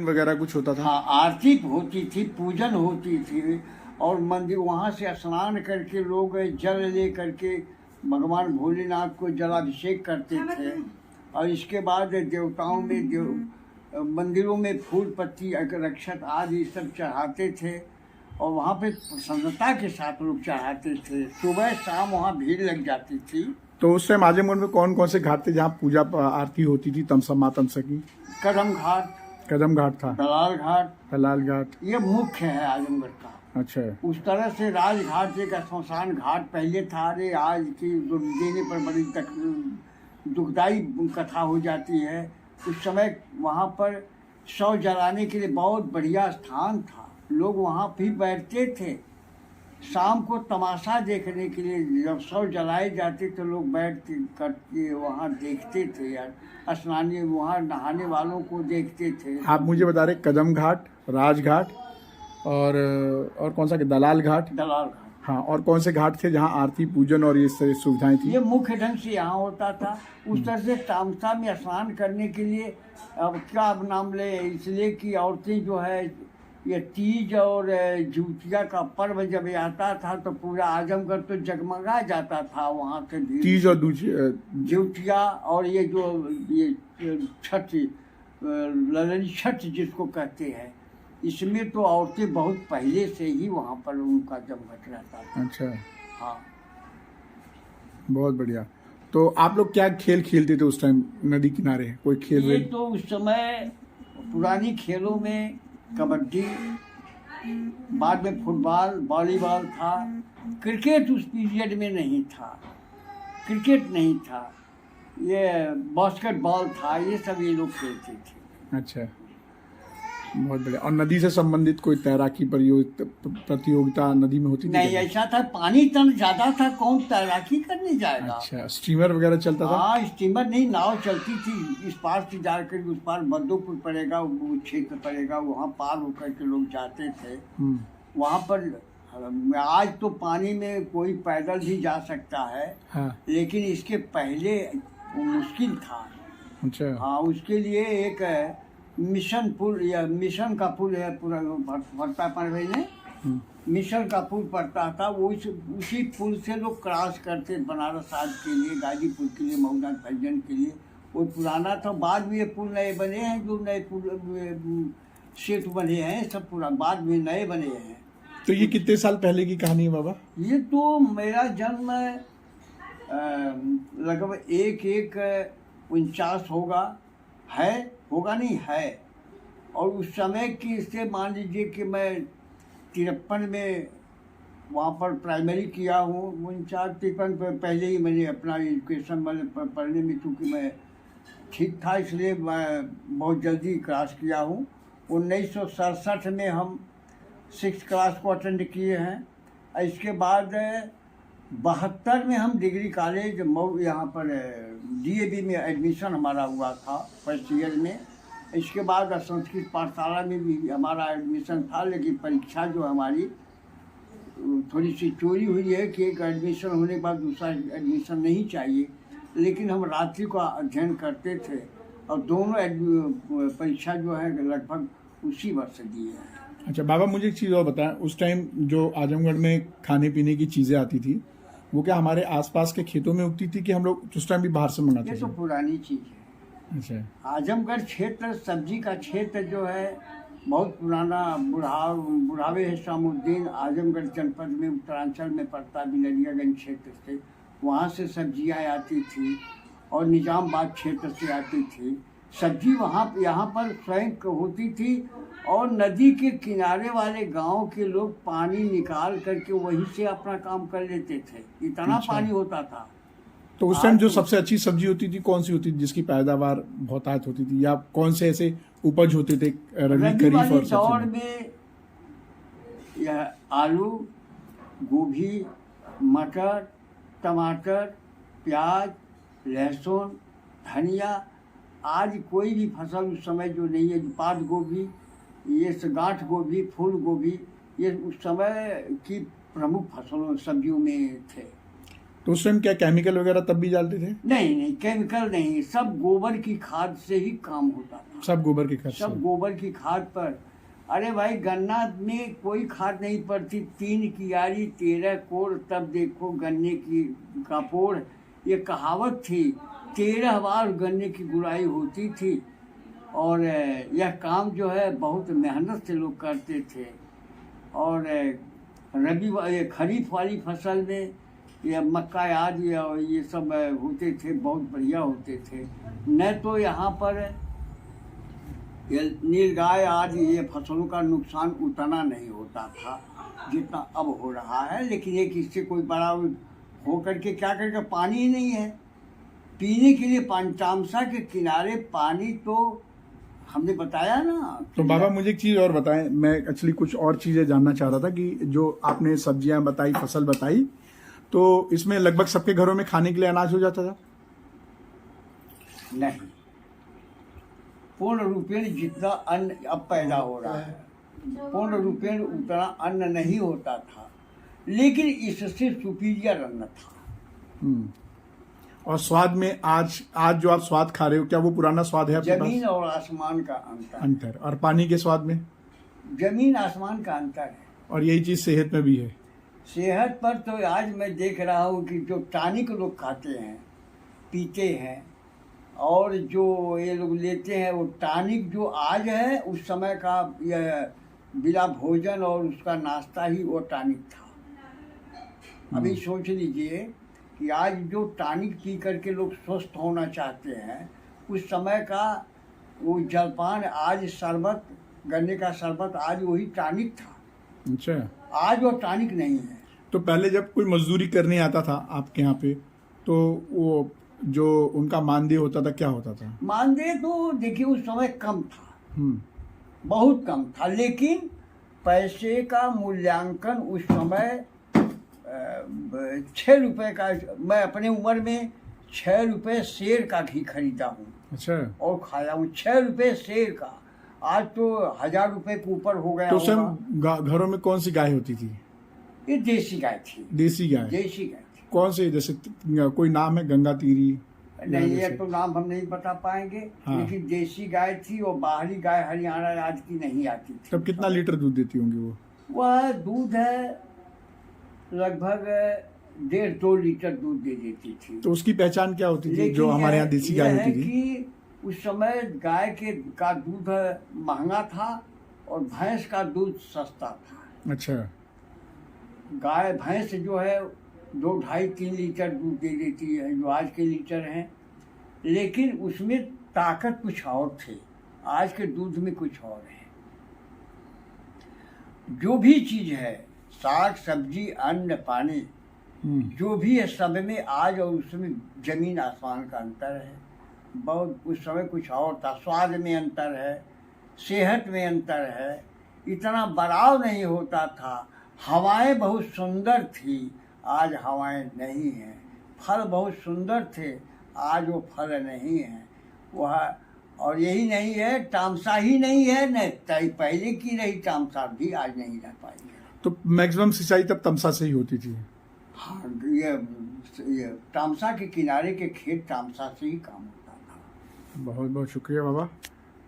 वगैरह कुछ होता था? हाँ, आरती होती थी, पूजन होती थी, और मंदिर वहाँ से स्नान करके लोग जल ले करके भगवान भोलेनाथ को जलाभिषेक करते थे। और इसके बाद देवताओं में मंदिरों में फूल पत्ती रक्षत आदि सब चढ़ाते थे, और वहाँ पे प्रसन्नता के साथ लोग चढ़ाते थे। सुबह शाम वहाँ भीड़ लग जाती थी। तो उस टाइम आजमगढ़ में कौन कौन से घाट थे जहाँ पूजा आरती होती थी तमसा माँ तमसा की? कदम घाट, कदम घाट था, दलाल घाट, दलाल घाट, ये मुख्य है आजमगढ़ का। अच्छा। उस तरह से राजघाट एक श्मशान घाट पहले था। अरे आज की देने पर बड़ी दुखदाई कथा हो जाती है। उस समय वहाँ पर शव जलाने के लिए बहुत बढ़िया स्थान था, लोग वहाँ भी बैठते थे। शाम को तमाशा देखने के लिए जब शव जलाए जाते तो लोग बैठ करके वहाँ देखते थे यार, स्नानी वहाँ नहाने वालों को देखते थे। आप मुझे बता रहे कदम घाट, राजघाट और कौन सा, दलाल घाट? दलाल घाट, हाँ। और कौन से घाट थे जहाँ आरती पूजन और ये सारी सुविधाएं थी? ये मुख्य ढंग से यहाँ होता था। उस तरह से तामसा में स्नान करने के लिए अब क्या अब नाम ले, इसलिए कि औरतें जो है ये तीज और जिउतिया का पर्व जब आता था तो पूरा आजमगढ़ तो जगमगा जाता था वहाँ से भी। तीज और जिउतिया और ये जो ये छठ, ललनी छठ जिसको कहते हैं, इसमें तो औरतें बहुत पहले से ही वहाँ पर उनका जमघट रहता था। अच्छा, हाँ, बहुत बढ़िया। तो आप लोग क्या खेल खेलते थे उस टाइम नदी किनारे? कोई खेल? ये तो उस समय पुरानी खेलों में कबड्डी, बाद में फुटबॉल, वॉलीबॉल था। क्रिकेट उस पीरियड में नहीं था, क्रिकेट नहीं था, ये बास्केटबॉल था, ये सब ये लोग खेलते थे। अच्छा, बहुत बढ़िया। और नदी से संबंधित कोई तैराकी प्रतियोगिता नदी में होती थी? नहीं, ऐसा था, पानी तन ज्यादा था, कौन तैराकी करने जाएगा। अच्छा, स्टीमर वगैरह चलता था? हाँ, स्टीमर नहीं, नाव चलती थी। इस पार से जाकर उस पार बद्दोपुर पड़ेगा, वो क्षेत्र पड़ेगा, वहाँ पार होकर के लोग जाते थे। वहाँ पर आज तो पानी में कोई पैदल भी जा सकता है। हाँ। लेकिन इसके पहले मुश्किल था। अच्छा। हाँ, उसके लिए एक मिशन पुल या मिशन का पुल है, पूरा भरता पर मिशन का पुल पड़ता था, वो उसी पुल से लोग क्रॉस करते बनारस आज के लिए, गाजीपुर के लिए, मऊना भजन के लिए। वो पुराना था, बाद में ये पुल नए बने हैं, जो नए पुल सेतु बने हैं सब पूरा बाद में नए बने हैं। तो ये कितने साल पहले की कहानी है बाबा? ये तो मेरा जन्म लगभग 49 होगा नहीं है। और उस समय की से मान लीजिए कि मैं 53 में वहाँ पर प्राइमरी किया हूँ। 49-53 पहले ही मैंने अपना एजुकेशन पढ़ने में, चूँकि मैं ठीक था इसलिए मैं बहुत जल्दी क्लास किया हूँ। 1967 में हम 6th क्लास को अटेंड किए हैं। इसके बाद 72 में हम डिग्री कॉलेज मऊ यहाँ पर DAV में एडमिशन हमारा हुआ था फर्स्ट ईयर में। इसके बाद संस्कृत पाठशाला में भी हमारा एडमिशन था, लेकिन परीक्षा जो हमारी थोड़ी सी चोरी हुई है कि एक एडमिशन होने के बाद दूसरा एडमिशन नहीं चाहिए, लेकिन हम रात्रि को अध्ययन करते थे और दोनों परीक्षा जो है लगभग उसी वर्ष दिए हैं। अच्छा बाबा, मुझे एक चीज़ और बताएं, उस टाइम जो आजमगढ़ में खाने पीने की चीज़ें आती थी वो क्या हमारे आसपास के खेतों में उगती थी कि हम लोग उस टाइम भी बाहर से मंगाते थे? ये तो पुरानी चीज़ है। अच्छा। आजमगढ़ क्षेत्र, सब्जी का क्षेत्र जो है बहुत पुराना, बुढ़ावे हिसामुद्दीन आजमगढ़ जनपद में उत्तरांचल में पड़ता, बिलरियागंज क्षेत्र से वहाँ से सब्जियाँ आती थी और निजामबाद क्षेत्र से आती थी। सब्जी वहाँ यहाँ पर स्वयं होती थी और नदी के किनारे वाले गांव के लोग पानी निकाल करके वहीं से अपना काम कर लेते थे, इतना अच्छा। पानी होता था। तो उस टाइम जो सबसे अच्छी सब्जी होती थी कौन सी होती थी जिसकी पैदावार बहुतायत होती थी, या कौन से ऐसे उपज होते थे रबी खरीफ और दौर में? यह आलू, गोभी, मटर, टमाटर, प्याज, लहसुन, धनिया, आज कोई भी फसल उस समय जो नहीं है, पात गोभी, ये गांठ गोभी, फूल गोभी, ये उस समय की प्रमुख फसलों सब्जियों में थे। तो उस टाइम क्या केमिकल वगैरह तब भी डालते थे? नहीं नहीं, केमिकल नहीं, सब गोबर की खाद से ही काम होता था। सब गोबर की खाद से? सब गोबर की खाद पर। अरे भाई, गन्ना में कोई खाद नहीं पड़ती। 3 कियारी 13 कोर, तब देखो गन्ने की का पोड़। ये कहावत थी, 13 बार गन्ने की गुड़ाई होती थी। और यह काम जो है बहुत मेहनत से लोग करते थे। और खरीफ वाली फसल में ये मक्का आज ये सब होते थे, बहुत बढ़िया होते थे। न तो यहाँ पर ये नीलगाय आज ये फसलों का नुकसान उतना नहीं होता था जितना अब हो रहा है। लेकिन एक इससे कोई बड़ा हो करके क्या करके, पानी ही नहीं है पीने के लिए। तामसा के किनारे पानी तो हमने बताया ना। तो बाबा मुझे एक चीज़ और बताएं, मैं एक्चुअली कुछ और चीज़ें जानना चाह रहा था कि जो आपने सब्जियां बताई, फसल बताई, तो इसमें लगभग सबके घरों में खाने के लिए अनाज हो जाता था? नहीं, पूर्ण रूपेण जितना अन्न अब पैदा हो रहा है, पूर्ण रूपेण उतना अन्न नहीं होता था, लेकिन इससे सुपीरियर अन्न था। और स्वाद में आज जो आप स्वाद खा रहे हो, क्या वो पुराना स्वाद है आपके पास? जमीन और आसमान का अंतर। और पानी के स्वाद में? जमीन आसमान का अंतर है। और यही चीज सेहत में भी है? सेहत पर तो आज मैं देख रहा हूँ कि जो टॉनिक लोग खाते हैं, पीते हैं, और जो ये लोग लेते हैं, वो टॉनिक जो आज है, उस समय का यह बिना भोजन और उसका नाश्ता ही वो टॉनिक था। अभी सोच लीजिए कि आज जो टॉनिक पी करके लोग स्वस्थ होना चाहते हैं, उस समय का वो जलपान, आज शरबत, गन्ने का शरबत, आज वही टॉनिक था। अच्छा। आज वो टॉनिक नहीं है। तो पहले जब कोई मजदूरी करने आता था आपके यहाँ पे, तो वो जो उनका मानदेय होता था, क्या होता था? मानदेय तो देखिए उस समय कम था, बहुत कम था, लेकिन पैसे का मूल्यांकन उस समय 6 रुपए का, मैं अपने उम्र में 6 रुपए सेर का घी खरीदा हूँ। अच्छा। और खाया हूँ 6 रुपए सेर का। आज तो 1000 रुपए के ऊपर हो गया। तो घरों में कौन सी गाय होती थी? ये देसी गाय थी। देसी गाय? देसी गाय थी। कौन से, जैसे कोई नाम है, गंगा तीरी? नहीं, ये तो नाम हम नहीं बता पाएंगे। हाँ। लेकिन देसी गाय थी, और बाहरी गाय हरियाणा राज्य की नहीं आती थी। तब कितना लीटर दूध देती होंगी वो? वह दूध है लगभग 1.5-2 लीटर दूध दे देती थी। तो उसकी पहचान क्या होती थी जो हमारे यहाँ देसी गाय होती थी? कि उस समय गाय का दूध महंगा था और भैंस का दूध सस्ता था। अच्छा। गाय भैंस जो है 2, 2.5, 3 लीटर दूध दे देती है, जो आज के लीटर हैं, लेकिन उसमें ताकत कुछ और थी, आज के दूध में कुछ और है। जो भी चीज है, साग सब्जी अन्न पानी, जो भी है, सब में आज और उसमें जमीन आसमान का अंतर है। बहुत उस समय कुछ और था, स्वाद में अंतर है, सेहत में अंतर है, इतना बड़ाव नहीं होता था। हवाएं बहुत सुंदर थी, आज हवाएं नहीं हैं। फल बहुत सुंदर थे, आज वो फल नहीं हैं। वह और यही नहीं है, तामसा ही नहीं है, न पहले की रही तामसा भी आज नहीं रह पाई। तो मैक्सिमम सिंचाई तब तमसा से ही होती थी? हाँ, ये तामसा के किनारे के खेत तामसा से ही काम होता था। बहुत बहुत शुक्रिया बाबा,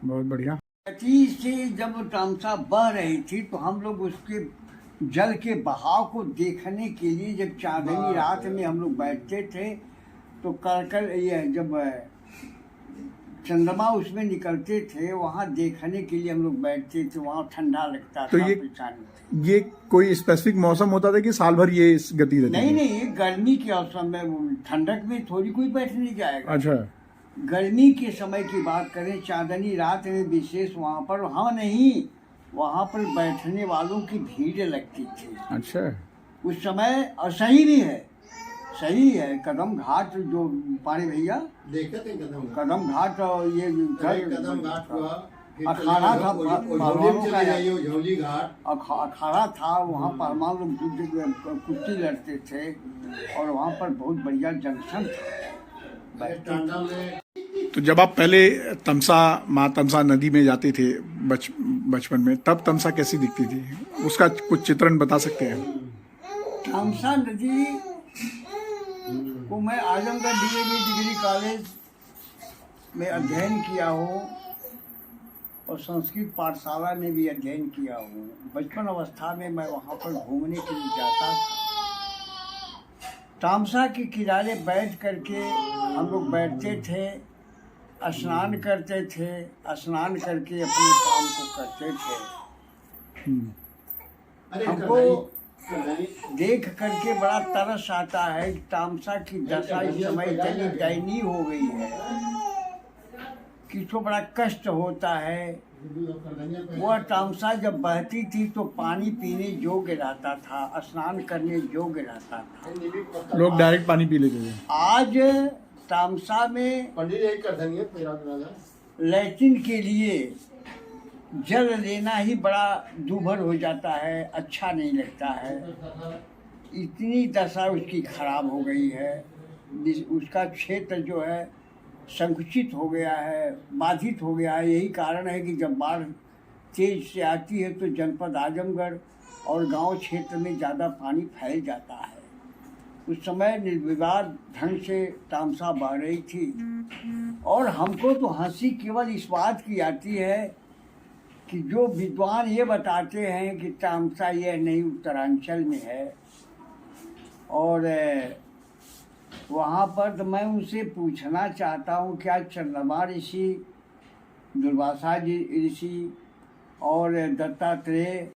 बहुत बढ़िया। नदी से जब तामसा बह रही थी, तो हम लोग उसके जल के बहाव को देखने के लिए, जब चांदनी रात में हम लोग बैठते थे, तो कड़कड़ ये जब चंद्रमा उसमें निकलते थे, वहाँ देखने के लिए हम लोग बैठते थे। वहाँ ठंडा लगता तो था। ये कोई स्पेसिफिक मौसम होता था कि साल भर ये इस गति रहती? नहीं, गर्मी के अवसर में, ठंडक में थोड़ी कोई बैठ नहीं जाएगा। अच्छा। गर्मी के समय की बात करें, चांदनी रात में विशेष वहाँ पर, हाँ नहीं, वहाँ पर बैठने वालों की भीड़ लगती थी। अच्छा। उस समय, और सही भी है, सही है। कदम घाट जो पानी भैया देखते थे, कदम घाट, और ये कदम घाट हुआ, अखाड़ा था, अखाड़ा था, वहाँ पर हमारे लोग कुश्ती लड़ते थे, और वहाँ पर बहुत बढ़िया जंक्शन था। तो जब आप पहले माँ तमसा नदी में जाते थे बचपन में, तब तमसा कैसी दिखती थी? उसका कुछ चित्रण बता सकते हैं? तमसा नदी वो मैं आजमगढ़ डीएवी डिग्री कॉलेज में अध्ययन किया हूँ और संस्कृत पाठशाला में भी अध्ययन किया हूँ। बचपन अवस्था में मैं वहाँ पर घूमने के लिए जाता था। तामसा के किनारे बैठ करके हम लोग बैठते थे, स्नान करते थे, स्नान करके अपने काम को करते थे। हमको देख करके बड़ा तरस आता है कि तामसा की दशा इस समय इतनी दयनीय हो गई है कि तो बड़ा कष्ट होता है। वह तामसा जब बहती थी तो पानी पीने योग्य रहता था, स्नान करने योग्य रहता था। लोग डायरेक्ट पानी पी लेते थे। आज तामसा में लैट्रिन के लिए जल लेना ही बड़ा दूभर हो जाता है, अच्छा नहीं लगता है। इतनी दशा उसकी खराब हो गई है, उसका क्षेत्र जो है संकुचित हो गया है, बाधित हो गया है। यही कारण है कि जब बाढ़ तेज से आती है तो जनपद आजमगढ़ और गांव क्षेत्र में ज़्यादा पानी फैल जाता है। उस समय निर्विवाद ढंग से तामसा बह रही थी और हमको तो हंसी केवल इस बात की आती है कि जो विद्वान ये बताते हैं कि तामसा यह नहीं उत्तरांचल में है और वहाँ पर तो मैं उनसे पूछना चाहता हूँ क्या चंद्रमा ऋषि, दुर्वासा जी ऋषि और दत्तात्रेय